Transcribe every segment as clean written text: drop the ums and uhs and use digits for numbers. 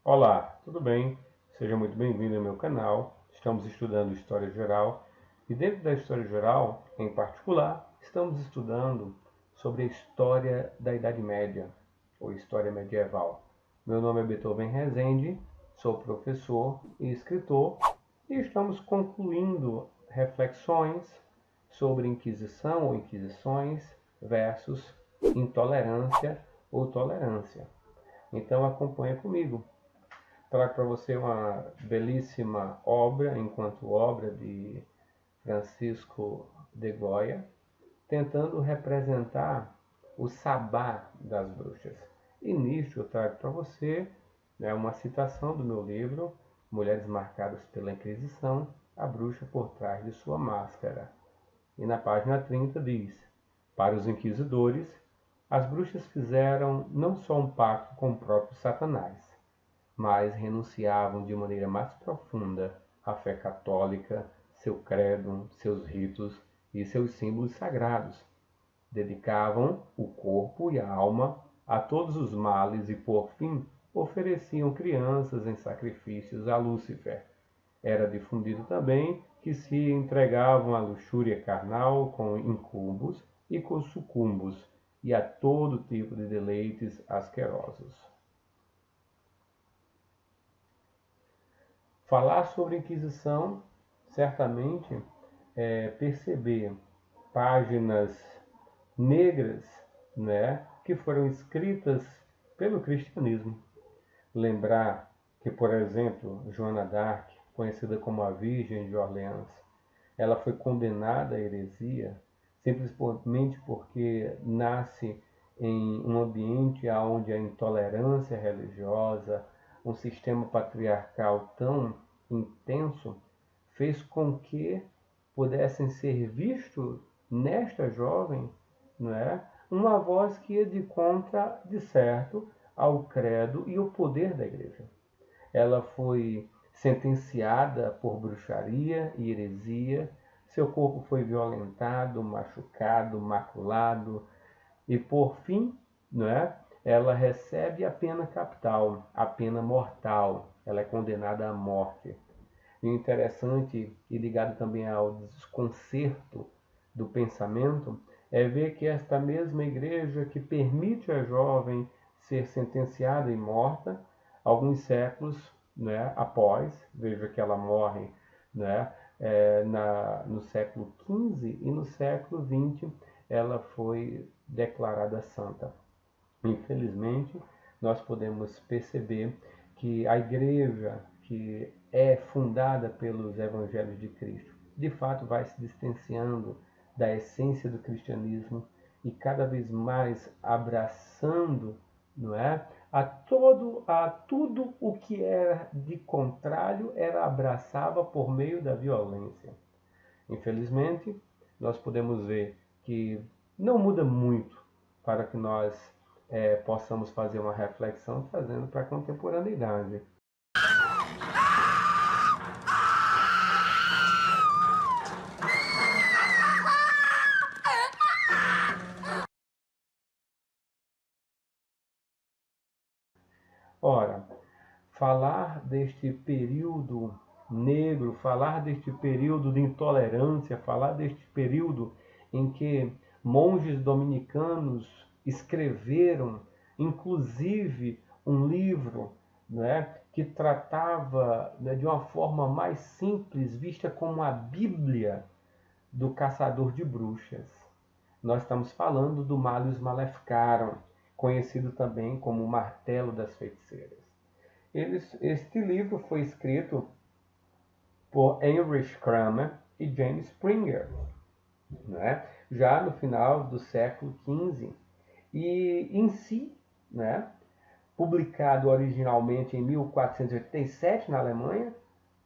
Olá, tudo bem? Seja muito bem-vindo ao meu canal. Estamos estudando História Geral e dentro da História Geral, em particular, estamos estudando sobre a história da Idade Média ou História Medieval. Meu nome é Beethoven Rezende, sou professor e escritor e estamos concluindo reflexões sobre Inquisição ou Inquisições versus intolerância ou tolerância. Então acompanha comigo. Trago para você uma belíssima obra, enquanto obra de Francisco de Goya, tentando representar o sabá das bruxas. E nisto eu trago para você uma citação do meu livro, Mulheres Marcadas pela Inquisição, a bruxa por trás de sua máscara. E na página 30 diz: para os inquisidores, as bruxas fizeram não só um pacto com o próprio Satanás, mas renunciavam de maneira mais profunda à fé católica, seu credo, seus ritos e seus símbolos sagrados. Dedicavam o corpo e a alma a todos os males e, por fim, ofereciam crianças em sacrifícios a Lúcifer. Era difundido também que se entregavam à luxúria carnal com incubos e com sucumbos e a todo tipo de deleites asquerosos. Falar sobre Inquisição, certamente, é perceber páginas negras, né, que foram escritas pelo cristianismo. Lembrar que, por exemplo, Joana d'Arc, conhecida como a Virgem de Orleans, ela foi condenada à heresia simplesmente porque nasce em um ambiente onde a intolerância religiosa, um sistema patriarcal tão intenso, fez com que pudessem ser visto nesta jovem, não é, uma voz que ia de contra, de certo, ao credo e ao poder da igreja. Ela foi sentenciada por bruxaria e heresia, seu corpo foi violentado, machucado, maculado e, por fim, não é? Ela recebe a pena capital, a pena mortal. Ela é condenada à morte. E o interessante, e ligado também ao desconcerto do pensamento, é ver que esta mesma igreja que permite a jovem ser sentenciada e morta, alguns séculos, né, após, veja que ela morre, né, no século XV, e no século XX ela foi declarada santa. Infelizmente, nós podemos perceber que a igreja que é fundada pelos evangelhos de Cristo, de fato vai se distanciando da essência do cristianismo e cada vez mais abraçando, não é? A tudo o que era de contrário era abraçava por meio da violência. Infelizmente, nós podemos ver que não muda muito para que nós possamos fazer uma reflexão trazendo para a contemporaneidade. Ora, falar deste período negro, falar deste período de intolerância, falar deste período em que monges dominicanos escreveram, inclusive, um livro, né, que tratava, né, de uma forma mais simples, vista como a Bíblia do caçador de bruxas. Nós estamos falando do Malleus Maleficarum, conhecido também como o Martelo das Feiticeiras. Este livro foi escrito por Heinrich Kramer e James Springer, né? Já no final do século XV. E em si, né, publicado originalmente em 1487 na Alemanha,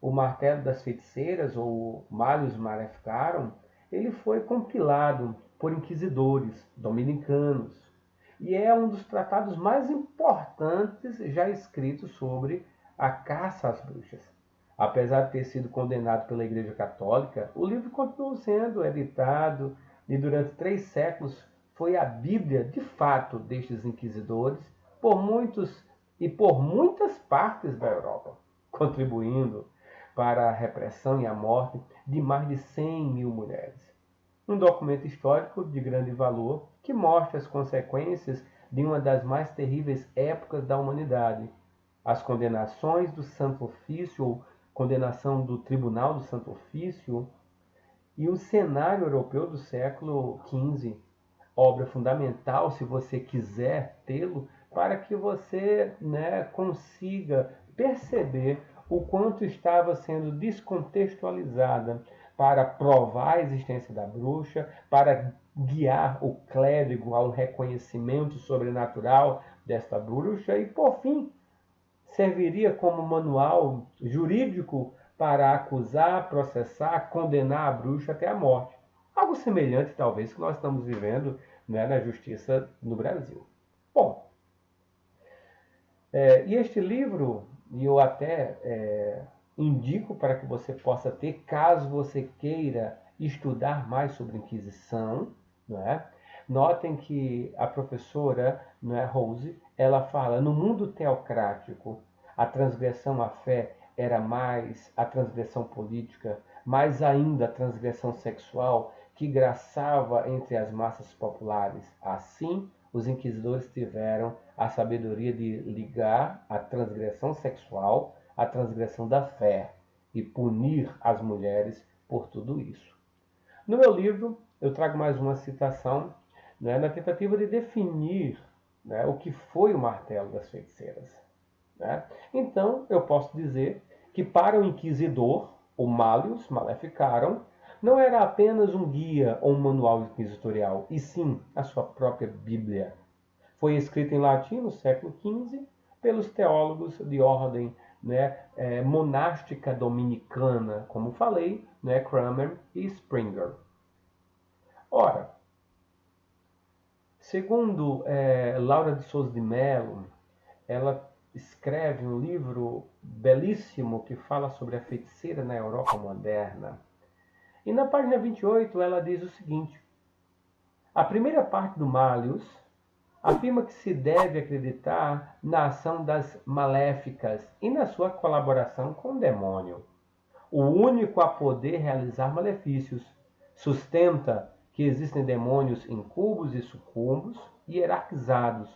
o Martelo das Feiticeiras, ou Malleus Maleficarum, ele foi compilado por inquisidores dominicanos e é um dos tratados mais importantes já escritos sobre a caça às bruxas. Apesar de ter sido condenado pela Igreja Católica, o livro continuou sendo editado e durante 3 séculos foi a Bíblia, de fato, destes inquisidores, por muitos e por muitas partes da Europa, contribuindo para a repressão e a morte de mais de 100 mil mulheres. Um documento histórico de grande valor que mostra as consequências de uma das mais terríveis épocas da humanidade. As condenações do Santo Ofício, ou condenação do Tribunal do Santo Ofício, e o cenário europeu do século XV, obra fundamental, se você quiser tê-lo, para que você, consiga perceber o quanto estava sendo descontextualizada para provar a existência da bruxa, para guiar o clérigo ao reconhecimento sobrenatural desta bruxa e, por fim, serviria como manual jurídico para acusar, processar, condenar a bruxa até a morte. Algo semelhante, talvez, que nós estamos vivendo, na justiça no Brasil. Bom, e este livro, e eu até indico para que você possa ter, caso você queira estudar mais sobre Inquisição, não é? Notem que a professora, Rose, ela fala, no mundo teocrático, a transgressão à fé era mais a transgressão política, mais ainda a transgressão sexual que graçava entre as massas populares. Assim, os inquisidores tiveram a sabedoria de ligar a transgressão sexual à transgressão da fé e punir as mulheres por tudo isso. No meu livro, eu trago mais uma citação, na tentativa de definir, o que foi o martelo das feiticeiras. Então, eu posso dizer que para o inquisidor, o Malleus Maleficarum, não era apenas um guia ou um manual inquisitorial, e sim a sua própria Bíblia. Foi escrito em latim no século XV pelos teólogos de ordem monástica dominicana, como falei, Cranmer e Springer. Ora, segundo Laura de Souza de Mello, ela escreve um livro belíssimo que fala sobre a feiticeira na Europa moderna. E na página 28 ela diz o seguinte: a primeira parte do Malleus afirma que se deve acreditar na ação das maléficas e na sua colaboração com o demônio, o único a poder realizar malefícios. Sustenta que existem demônios incubos e sucumbos, hierarquizados,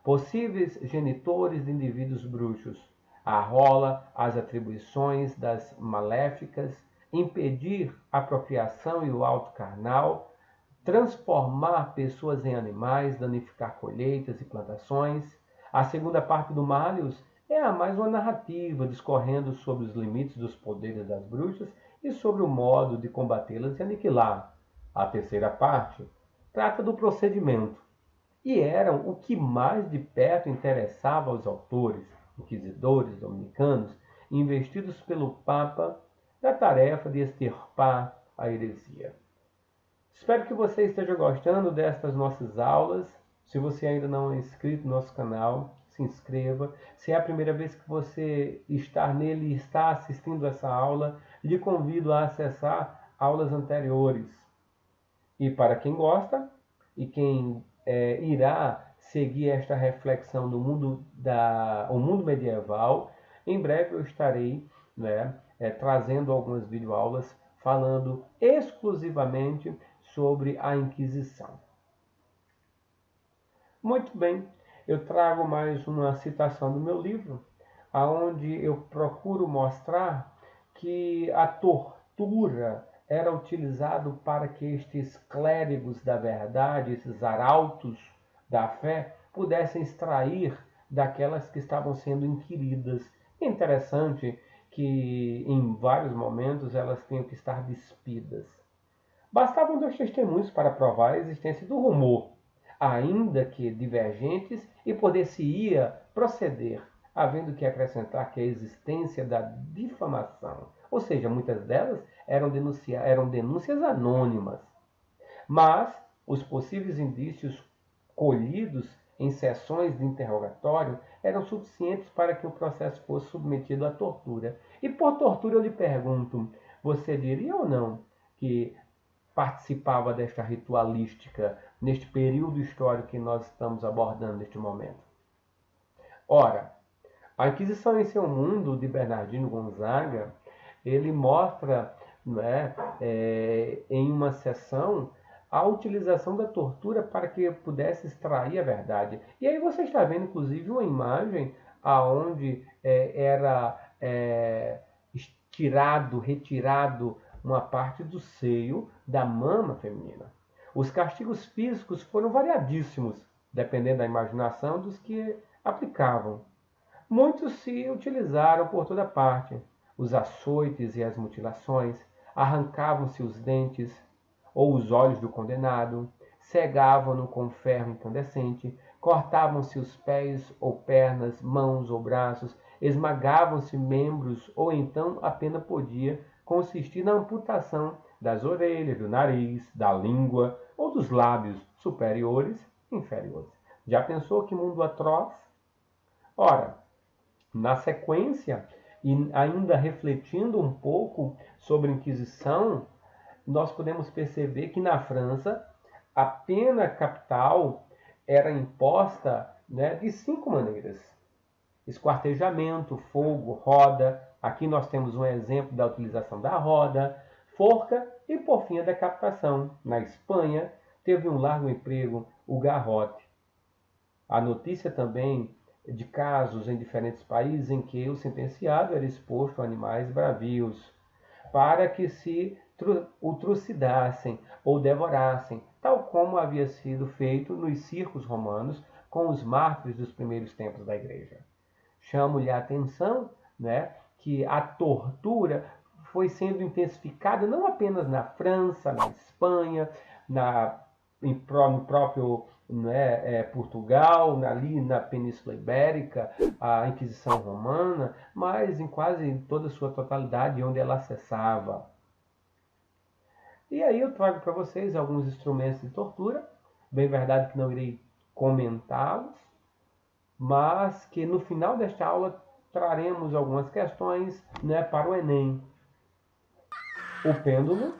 possíveis genitores de indivíduos bruxos. Arrola as atribuições das maléficas, impedir a procriação e o alto carnal, transformar pessoas em animais, danificar colheitas e plantações. A segunda parte do Malleus é a mais uma narrativa, discorrendo sobre os limites dos poderes das bruxas e sobre o modo de combatê-las e aniquilar. A terceira parte trata do procedimento, e eram o que mais de perto interessava aos autores, inquisidores dominicanos, investidos pelo Papa da tarefa de extirpar a heresia. Espero que você esteja gostando destas nossas aulas. Se você ainda não é inscrito no nosso canal, se inscreva. Se é a primeira vez que você está nele e está assistindo essa aula, lhe convido a acessar aulas anteriores. E para quem gosta e quem irá seguir esta reflexão do mundo o mundo medieval, em breve eu estarei trazendo algumas videoaulas falando exclusivamente sobre a Inquisição. Muito bem, eu trago mais uma citação do meu livro, onde eu procuro mostrar que a tortura era utilizado para que estes clérigos da verdade, esses arautos da fé, pudessem extrair daquelas que estavam sendo inquiridas. É interessante que em vários momentos elas tinham que estar despidas. Bastavam 2 testemunhos para provar a existência do rumor, ainda que divergentes, e poder-se-ia proceder, havendo que acrescentar que a existência da difamação, ou seja, muitas delas eram denúncias anônimas, mas os possíveis indícios colhidos em sessões de interrogatório eram suficientes para que o processo fosse submetido à tortura. E por tortura eu lhe pergunto, você diria ou não que participava desta ritualística neste período histórico que nós estamos abordando neste momento? Ora, A Inquisição em Seu Mundo, de Bernardino Gonzaga, ele mostra, não é, em uma sessão a utilização da tortura para que pudesse extrair a verdade. E aí você está vendo, inclusive, uma imagem aonde era retirado uma parte do seio da mama feminina. Os castigos físicos foram variadíssimos, dependendo da imaginação dos que aplicavam. Muitos se utilizaram por toda parte. Os açoites e as mutilações, arrancavam-se os dentes ou os olhos do condenado, cegavam-no com ferro incandescente, cortavam-se os pés ou pernas, mãos ou braços, esmagavam-se membros, ou então a pena podia consistir na amputação das orelhas, do nariz, da língua ou dos lábios superiores e inferiores. Já pensou que mundo atroz? Ora, na sequência, e ainda refletindo um pouco sobre a Inquisição, nós podemos perceber que na França a pena capital era imposta, né, de 5 maneiras: esquartejamento, fogo, roda. Aqui nós temos um exemplo da utilização da roda, forca e, por fim, a decapitação. Na Espanha, teve um largo emprego o garrote. A notícia também de casos em diferentes países em que o sentenciado era exposto a animais bravios para que se o trucidassem ou devorassem, tal como havia sido feito nos circos romanos com os mártires dos primeiros tempos da igreja. Chamo-lhe a atenção, né, que a tortura foi sendo intensificada não apenas na França, na Espanha, no próprio, né, Portugal, ali na Península Ibérica, a Inquisição Romana, mas em quase toda a sua totalidade, onde ela acessava. E aí eu trago para vocês alguns instrumentos de tortura, bem verdade que não irei comentá-los, mas que no final desta aula traremos algumas questões, né, para o Enem. O pêndulo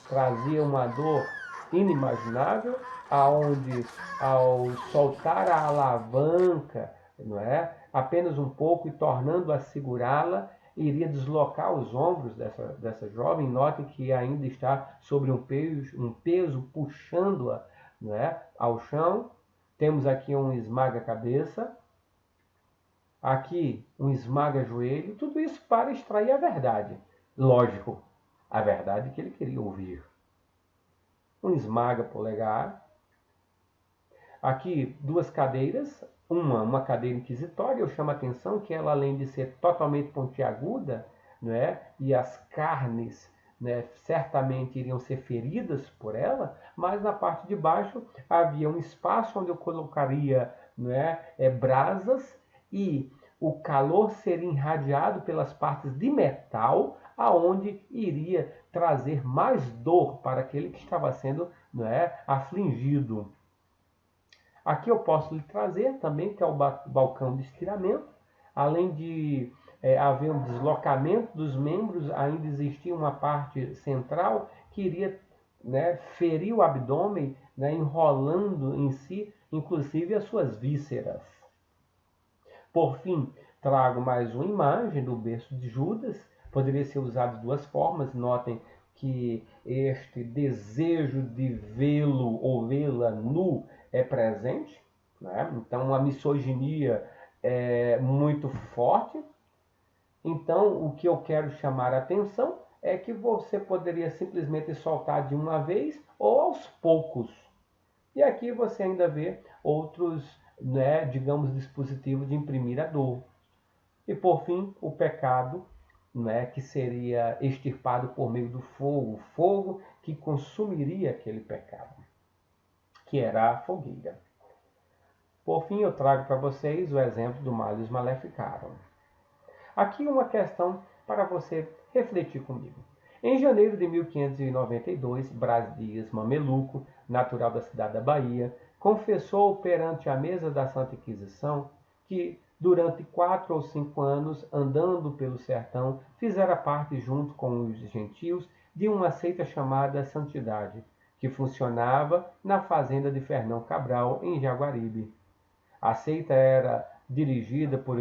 trazia uma dor inimaginável, aonde ao soltar a alavanca, não é, apenas um pouco e tornando-a segurá-la, iria deslocar os ombros dessa jovem. Note que ainda está sobre um peso puxando-a, não é, ao chão. Temos aqui um esmaga-cabeça, aqui um esmaga-joelho, tudo isso para extrair a verdade. Lógico, a verdade que ele queria ouvir. Um esmaga-polegar. Aqui duas cadeiras, uma cadeira inquisitória. Eu chamo a atenção que ela, além de ser totalmente pontiaguda, né, e as carnes, né, certamente iriam ser feridas por ela, mas na parte de baixo havia um espaço onde eu colocaria, né, brasas, e o calor seria irradiado pelas partes de metal, aonde iria trazer mais dor para aquele que estava sendo, né, afligido. Aqui eu posso lhe trazer também, que é o balcão de estiramento. Além de haver um deslocamento dos membros, ainda existia uma parte central que iria, né, ferir o abdômen, né, enrolando em si, inclusive, as suas vísceras. Por fim, trago mais uma imagem do berço de Judas. Poderia ser usado de duas formas. Notem que este desejo de vê-lo ou vê-la nu é presente, né? Então a misoginia é muito forte. Então o que eu quero chamar a atenção é que você poderia simplesmente soltar de uma vez ou aos poucos. E aqui você ainda vê outros, né, digamos, dispositivos de imprimir a dor. E por fim, o pecado, né, que seria extirpado por meio do fogo, o fogo que consumiria aquele pecado, que era a fogueira. Por fim, eu trago para vocês o exemplo do Malleus Maleficarum. Aqui uma questão para você refletir comigo. Em janeiro de 1592, Brás Dias, mameluco, natural da cidade da Bahia, confessou perante a mesa da Santa Inquisição que, durante 4 ou 5 anos, andando pelo sertão, fizera parte, junto com os gentios, de uma seita chamada Santidade, que funcionava na fazenda de Fernão Cabral, em Jaguaribe. A seita era dirigida por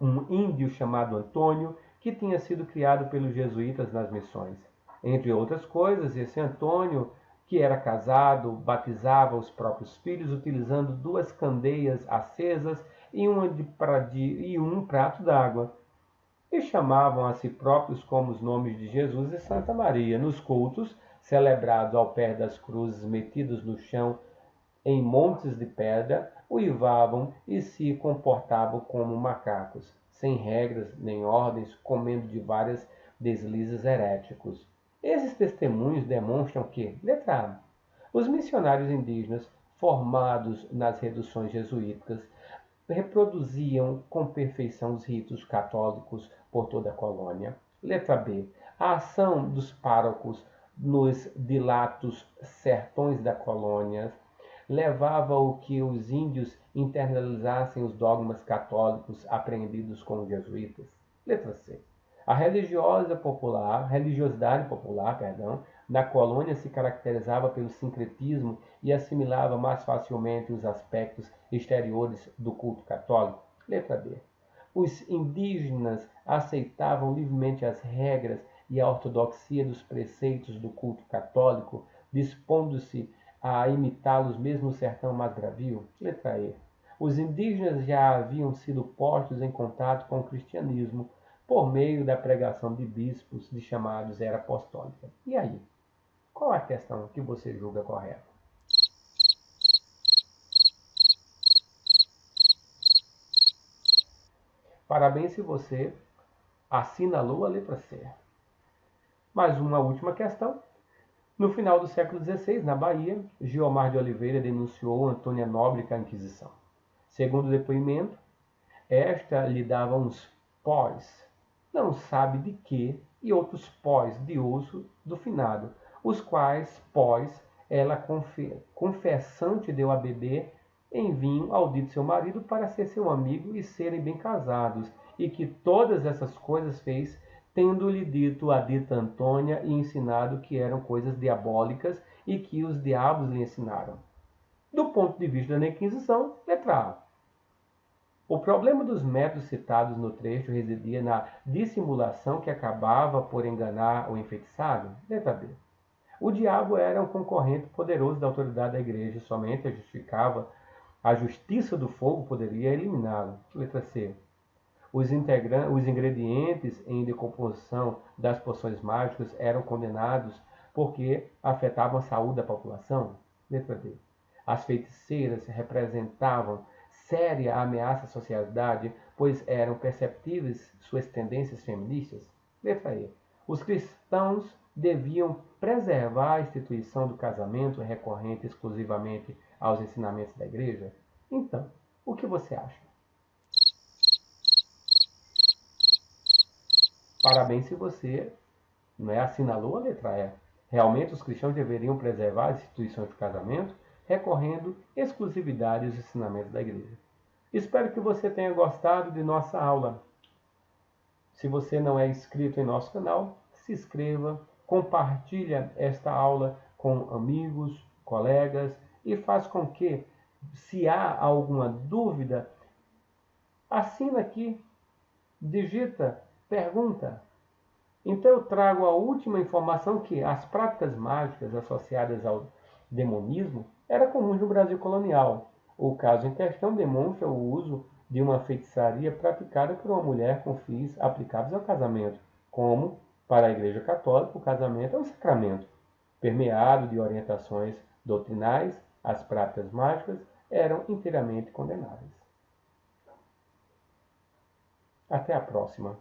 um índio chamado Antônio, que tinha sido criado pelos jesuítas nas missões. Entre outras coisas, esse Antônio, que era casado, batizava os próprios filhos utilizando 2 candeias acesas e um prato d'água, e chamavam a si próprios como os nomes de Jesus e Santa Maria. Nos cultos, celebrados ao pé das cruzes metidas no chão em montes de pedra, uivavam e se comportavam como macacos, sem regras nem ordens, comendo de várias deslizes heréticos. Esses testemunhos demonstram que, letra A, os missionários indígenas, formados nas reduções jesuíticas, reproduziam com perfeição os ritos católicos por toda a colônia. Letra B. A ação dos párocos nos dilatos sertões da colônia levava ao que os índios internalizassem os dogmas católicos aprendidos com os jesuítas. Letra C. A religiosidade popular, na colônia se caracterizava pelo sincretismo e assimilava mais facilmente os aspectos exteriores do culto católico. Letra B. Os indígenas aceitavam livremente as regras e a ortodoxia dos preceitos do culto católico, dispondo-se a imitá-los mesmo no sertão mais bravio? Letra E. Os indígenas já haviam sido postos em contato com o cristianismo por meio da pregação de bispos de chamados era apostólica. E aí? Qual é a questão que você julga correta? Parabéns se você assinalou a letra C. Mais uma última questão. No final do século XVI, na Bahia, Guiomar de Oliveira denunciou Antônia Nóbrega à Inquisição. Segundo o depoimento, esta lhe dava uns pós, não sabe de que, e outros pós de uso do finado, os quais pós ela confessante deu a beber em vinho ao dito seu marido para ser seu amigo e serem bem casados, e que todas essas coisas fez tendo-lhe dito a dita Antônia e ensinado que eram coisas diabólicas e que os diabos lhe ensinaram. Do ponto de vista da Inquisição, letra A. O problema dos métodos citados no trecho residia na dissimulação que acabava por enganar o enfeitiçado? Letra B. O diabo era um concorrente poderoso da autoridade da igreja e somente a justiça do fogo poderia eliminá-lo. Letra C. Os ingredientes em decomposição das poções mágicas eram condenados porque afetavam a saúde da população? Letra D. As feiticeiras representavam séria ameaça à sociedade, pois eram perceptíveis suas tendências feministas? Letra E. Os cristãos deviam preservar a instituição do casamento recorrente exclusivamente aos ensinamentos da igreja? Então, o que você acha? Parabéns se você assinalou a letra E. Realmente, os cristãos deveriam preservar as instituições do casamento, recorrendo exclusividade aos ensinamentos da igreja. Espero que você tenha gostado de nossa aula. Se você não é inscrito em nosso canal, se inscreva, compartilhe esta aula com amigos, colegas e faz com que, se há alguma dúvida, assina aqui, digita, pergunta. Então eu trago a última informação que as práticas mágicas associadas ao demonismo eram comuns no Brasil colonial. O caso em questão demonstra o uso de uma feitiçaria praticada por uma mulher com fins aplicáveis ao casamento, como, para a Igreja Católica, o casamento é um sacramento. Permeado de orientações doutrinais, as práticas mágicas eram inteiramente condenáveis. Até a próxima.